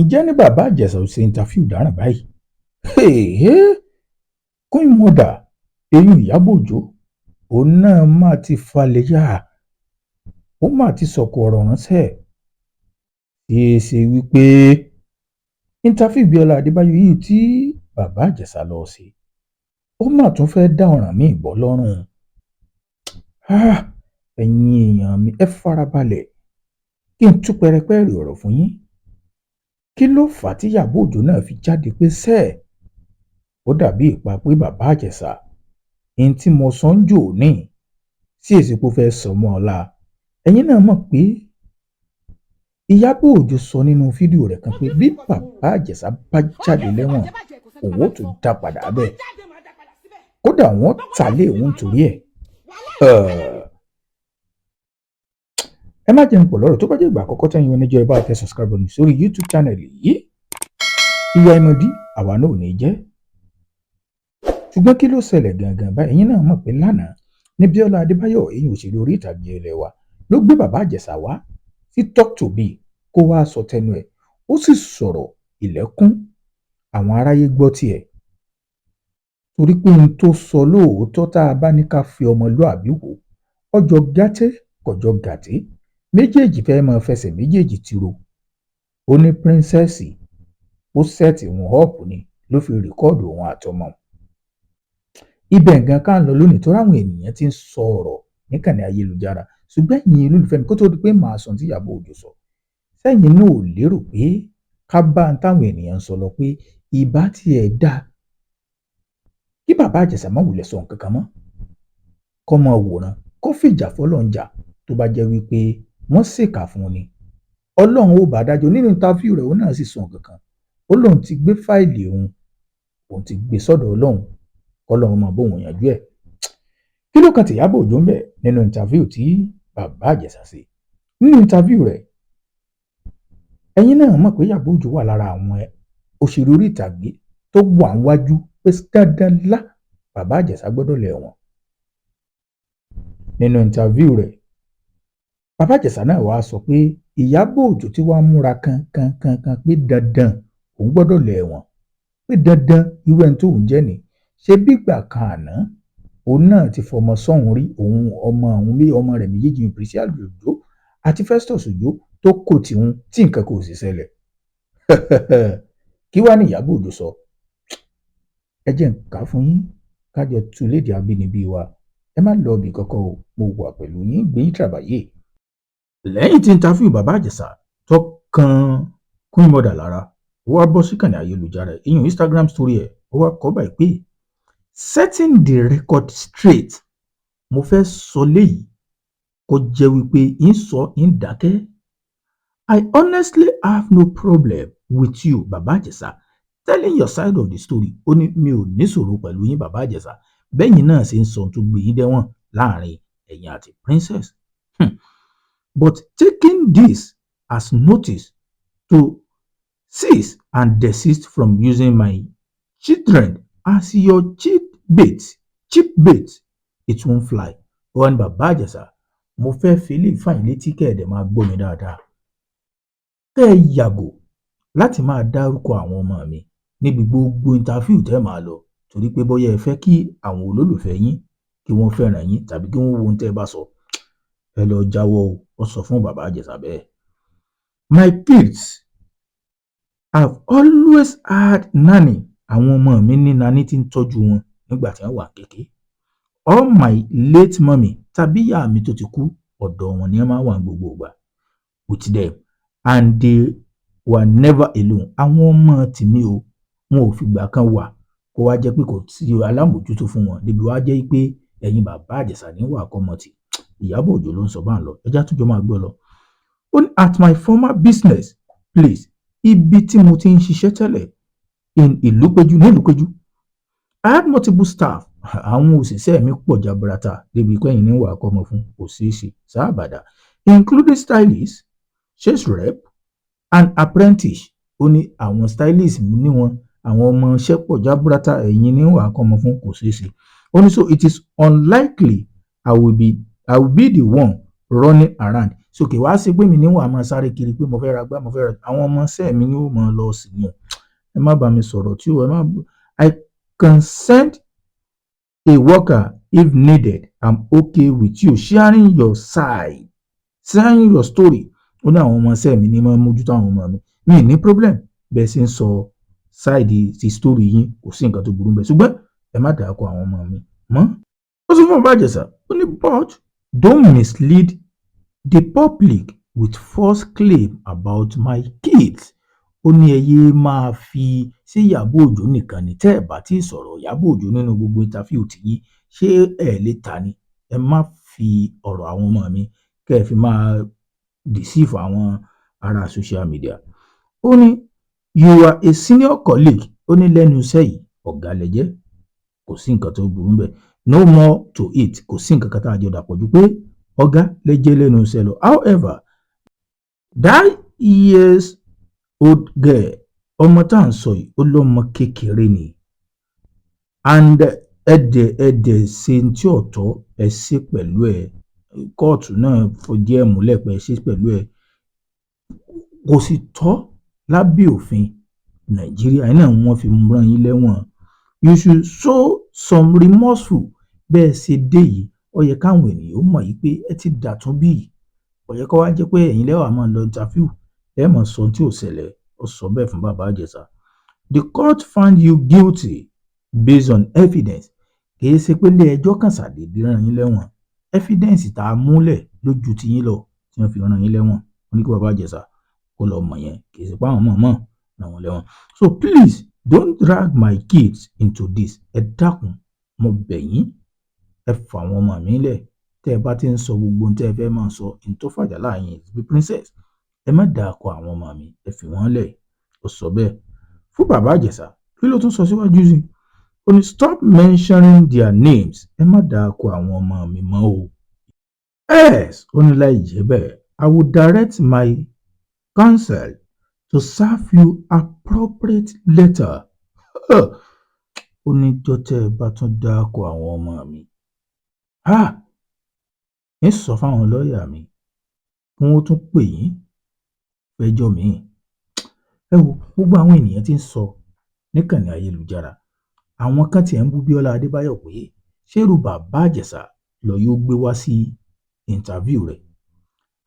ǹjẹ́ ní bàbá Ìjẹ̀ṣà ò ṣe interview dáràn báyìí? Queen Mother eyín Ìyábọ̀ Òjó òun náà máa ti falẹ̀ yá, ó máa ti sọ̀kò ọ̀rọ̀ ránṣẹ́ ṣe wípé interview Bíọ́lá Adébáyọ̀ yìí tí bàbá Ìjẹ̀ṣà lọ sí ó mà tún fẹ́ dá ọ̀ràn míì bọ́ lọ́rùn. Ẹ̀yin èèyàn mi ẹ farabalẹ̀ kí n tú pẹrẹpẹrẹ ọ̀rọ̀ fún yín. Kí ló fà á tí Ìyábọ̀ Òjó náà fi jáde pé ó dàbí ìpa pé bàbá Ìjẹ̀ṣà ẹni tí mo sọ ń jò ní sí èsìkò fẹ́ sọ mọ́ ọ̀la. Ẹ̀yin náà mọ̀ pé Ìyábọ̀ Òjó sọ nínú fídíò rẹ̀ kan pé bí bàbá Ìjẹ̀ṣà bá jáde lẹ́wọ̀n òun ó tún dá padà bẹ́ẹ̀, kódà wọ́n tà lé òun torí ẹ̀. Ẹ má jẹun pọ̀ lọ́rọ̀ tó bá jẹ́ ìgbà àkọ́kọ́ tẹ́yin oníjọ́ ẹ bá tẹ subscribe button sórí YouTube channel yìí. Ìyá ìmọ̀dí àwa náà ò ní jẹ́. Ṣùgbọ́n kí ló ṣẹlẹ̀ gangan báyìí? Ẹ̀yin náà mọ̀ pé lánàá ní Bíọ́lá Adébáyọ̀ èyí òṣèré orí ìtàgé ilẹ̀ wa ló gbé bàbá Ìjẹ̀ṣà wá sí Talk to Me kó wá sọ tẹnu ẹ̀, ó sì sọ̀rọ̀ ilẹ̀kùn àwọn aráyé gbọ́ tiẹ̀. Torí pé ohun tó sọ lóòótọ́ tá a bá ní ká fi ọmọlúàbí wò ọjọ́ gàtẹ́ kọjọ́ gàtẹ́ méjèèjì fẹ́ máa fẹsẹ̀ méjèèjì tiro. Ó ní píríncẹ́sì ó sẹ́ẹ̀tì wọn ọ̀pù ni ló fi rìkọ́ọ̀dù òun àtọmọ. Ibẹ̀ nǹkan kan lọ lónìí tó ráwọn ènìyàn ti ń sọ ọ̀rọ̀ níkànnì ayélujára, ṣùgbọ́n ẹ̀yin olólùfẹ́ mi kó tó di pé màá sọ tí Ìyábọ̀ Òjó sọ, sẹ́yìn náà ò lérò pé ká bá ń táwọn ènìyàn sọ lọ pé ìbá tiẹ̀ dá kí bàbá Ìjẹ̀ṣà má wulẹ̀ sọ nǹkan kan mọ́, kọ́ mọ wòran kó fìjà fọlọ́run jà tó bá jẹ́ wípé wọ́n ṣèkà fún un ni. Ọlọ́run ó bá dájọ́. Nínú interview rẹ̀ òun náà sì sọ nǹkan kan, ó lóun ti gbé fáìlì òun ti gbé sọ́dọ̀ Ọlọ́run kọ́lọ́run máa bóun yanjú ẹ̀. Kí ló kan tí Ìyábọ̀ Òjó ń bẹ̀ nínú interview tí bàbá Ìjẹ̀ṣà ṣe? Nínú interview rẹ̀ ẹ̀yin náà mọ̀ pé Ìyábọ̀ Òjó wà lára àwọn òṣèré orí ìtàgé tó wà níwájú pé dandan lá bàbá Ìjẹ̀ṣà gbọ́dọ̀ lẹ̀ wọ̀n. Nínú interview rẹ̀ bàbá Ìjẹ̀ṣà náà wàá sọ pé Ìyábọ̀ Òjó tí wàá múra kankan pé dandan òun gbọ́dọ̀ lẹ̀ wọ̀n, pé dandan irú ẹni tó ń jẹ́ ni. Ṣé bígbà kan àná òun náà ti fọmọ sọ́hun rí, òun ọmọ rẹ̀ méjèèjì Priscilla Òjó àti Festus Òjó tó kò tí nǹkan kò sì ṣẹlẹ̀. Kí wàá ní Ìyábọ̀ Òjó sọ? Ẹ jẹ́ n kà fún yín kájọ tú lédè abínibí wa. Ẹ má lọ ibì kankan o, mo wà pẹ̀lú yín gbẹ̀yìn tàbáyé. Lẹ́yìn tí interview bàbá Ìjẹ̀ṣà tó kan Queen Mother lára, ó wá bọ́ síkànnì ayélujára ìyún Instagram story ẹ̀, ó wá kọ báyìí pé setting the record straight, mo fẹ́ sọ léyìí kó jẹ́ wípé ń sọ ń dákẹ́. I honestly have no problem with you bàbá Ìjẹ̀ṣà telling your side of the story. Ó ní mi ò níṣòro pẹ̀lú yín bàbá Ìjẹ̀ṣà bẹ́yìn náà ṣe ń sọ tó gbé yín dẹ́wọ̀n láàrin ẹ̀yin àti princess. But taking this as notice to cease and desist from using my children as your cheap bait, it won't fly. Ó ní bàbá Ìjẹ̀ṣà mo fẹ́ fi lè fàyín létí kẹ́ẹ̀dẹ̀ máa gbọ́ mi dáadáa. Kẹ́ ẹ yàgò láti máa dárúkọ àwọn ọmọ mi níbi gbogbo interview tẹ́ máa lọ, torí pé bóyá ẹ fẹ́ kí àwọn olólùfẹ́ yín kí wọ́n fẹ́ràn yín tàbí kí wọ́n wo ohun tẹ́ ẹ bá sọ, ẹ lọ jáwọ́ o. Ó sọ fún bàbá Ìjẹ̀ṣà bẹ́ẹ̀. My kids have always had nanny. Àwọn ọmọ mi ní nanny tí ń tọ́jú wọn nígbà tí wọ́n wà kékeré. All my late mommy tàbí ìyá mi tó ti kú ọ̀dọ̀ wọn ni wọ́n máa wà gbogbo ìgbà with them and they were never alone. Àwọn ọmọ tèmi o wọn ò fìgbà kan wà kó wá jẹ́ pé kò sí alámòjútó fún wọn débi wá jẹ́ pé ẹ̀yin bàbá Ìjẹ̀ṣà ní wà kọ́mọtì. Ìyábọ̀ Òjó ló ń sọ báà lọ, ẹjá tó jọ máa gbọ́ lọ. Ó ní at my former business place, ibi tí mo ti ń ṣiṣẹ́ tẹ́lẹ̀ in Ìlúpéjú ní Ìlúpéjú, I had multiple staff. Àwọn òṣìṣẹ́ mi pọ̀ jaburata débi pé ẹ̀yin ní wà kọ́mọ fún òṣìṣẹ́ sábàdà, including stylist, sales rep and apprentice. Ó ní àwọn stylist ní wọn, àwọn ọmọ iṣẹ́ pọ̀ jaburata ẹ̀yin ní wà kọ́mọ fún òṣìṣẹ́. Ó ní so it is unlikely I will be the one running around. sókè wá sí pé mi ní wàá máa sáré kiri pé mo fẹ́ ra gbá mo fẹ́ ra àwọn ọmọ iṣẹ́ mi ní ó máa lọ sí ni ẹ má bá mi sọ̀rọ̀ tí ẹ má I can send a worker if needed. I'm okay with you sharing your side, sharing your story. Ó ní àwọn ọmọ iṣẹ́ mi ní máa mójútó àwọn ọmọ mi ì ní problem bẹ́ẹ̀ sì ń sọ side ti story yín kò sí nǹkan tó burú bẹ́ẹ̀ ṣùgbọ́n ẹ má dàá kọ àwọn ọmọ mi mọ́. Ó sọ fún Bàbá Ìjẹ̀ṣà ó ní but don't mislead the public with false claim about my kids. Ó ní ẹ yéé máa fi ṣé Ìyábọ̀ Òjó nìkan ni tẹ́ ẹ̀ bá tí ì sọ̀rọ̀ Ìyábọ̀ Òjó nínú gbogbo interview tiyín ṣé ẹ̀ lè ta ni ẹ má fi ọ̀rọ̀ àwọn ọmọ mi kẹ́ ẹ fi máa deceive àwọn ará social media. Ó ní you are a senior colleague. Ó ní lẹ́nu iṣẹ́ yìí ọ̀gá lẹ jẹ́ kò sí nǹkan tó burú bẹ́ẹ̀ no more to it kò sí nǹkan kan tá a jọ dàpọ̀ jù pé ọ̀gá lẹ jẹ́ lẹ́nu iṣẹ́ lọ. However that years old girl ọmọ tá à ń sọ yìí ó lọ́mọ kékeré ni and ẹ̀dẹ̀ ṣe tí ọ̀tọ̀ ẹ ṣe pẹ̀lú ẹ̀ kóòtù náà fìdí ẹ̀ múlẹ̀ pé ẹ ṣe pẹ̀lú ẹ̀ kò sì tọ́ lábẹ́ òfin Nàìjíríà náà wọ́n fi rán yín lẹ́wọ̀n. You should show some remorseful bẹ́ẹ̀ ṣe dé yìí ó yẹ káwọn ènìyàn mọ̀ yìí pé ẹ ti dàtún bí yìí ó yẹ kó wá jẹ́ pé ẹ̀yin lẹ́wà máa lọ interview ẹ mọ̀ sọ tí ò ṣẹlẹ̀ ó sọ bẹ́ẹ̀ fún Bàbá Ìjẹ̀ṣà. The court found you guilty based on evidence. Kì í ṣe pé ilé ẹjọ́ kan ṣàdédé rán yín lẹ́wọ̀n evidence tá a múlẹ̀ lójú ti yín lọ tí wọ́n fi rán yín lẹ́wọ̀n wọ́n ní kí Bàbá Ìjẹ̀ṣà kó lọ mọ̀ yẹn kì í ṣe pé àwọn mọ̀ rán wọn lẹ́wọ̀n. So please don't drag my kids into this. Ẹ dákun mo bẹ̀ yín ẹ fà àwọn ọmọ mi lẹ̀ tẹ́ ẹ bá ti ń sọ gbogbo ohun tẹ́ ẹ fẹ́ máa sọ ní tó fàjà láàyè bí princess ẹ má dàá kọ àwọn ọmọ mi ẹ fi wọ́n lẹ̀ ó sọ bẹ́ẹ̀ fún Bàbá Ìjẹ̀ṣà. Kí ló tún sọ síwájú sí ó ní stop mentioning their names ẹ má dàá kọ àwọn ọmọ mi mọ́ o. Yes ó ní láì jẹ́ bẹ́ẹ̀ I will direct my counsel to serve you appropriate letter. Ó ní jọ́tẹ́ ẹ bá tún dàá kọ àwọn ọmọ mi ń sọ fáwọn lọ́ọ̀yà mi kí wọ́n tún pè yín fẹjọ́ mi. Ẹ wo gbogbo àwọn ènìyàn tí ń sọ níkànnì ayélujára àwọn kan tiẹ̀ ń bú Bíọ́lá Adébáyọ̀ pé ṣérú Bàbá Ìjẹ̀ṣà lọ yóò gbé wá sí interview rẹ̀.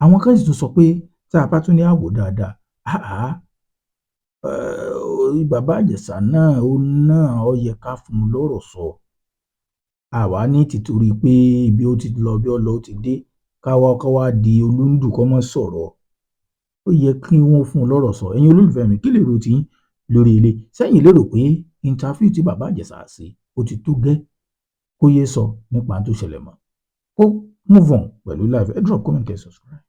Àwọn kan sì tún sọ pé tá a bá tún ní àwò dáadáa Bàbá Ìjẹ̀ṣà náà ó yẹ ká fún un lọ́rọ̀ sọ. Àwa ní tìtorí pé ibi ó ti lọ bí ó lọ ó ti dé káwá di olúndù kọ́ mọ́ sọ̀rọ̀. Ó yẹ kí wọ́n fún un lọ́rọ̀ sọ. Ẹ̀yin olólùfẹ́ mi kí lè rò tí lórí ilé sẹ́yìn lérò pé interview tí Bàbá Ìjẹ̀ṣà ṣe ó ti tó gẹ́ kó yé sọ nípa tó ṣẹlẹ̀ mọ́ kó move on pẹ̀lú life ẹ drop comment and subscribe.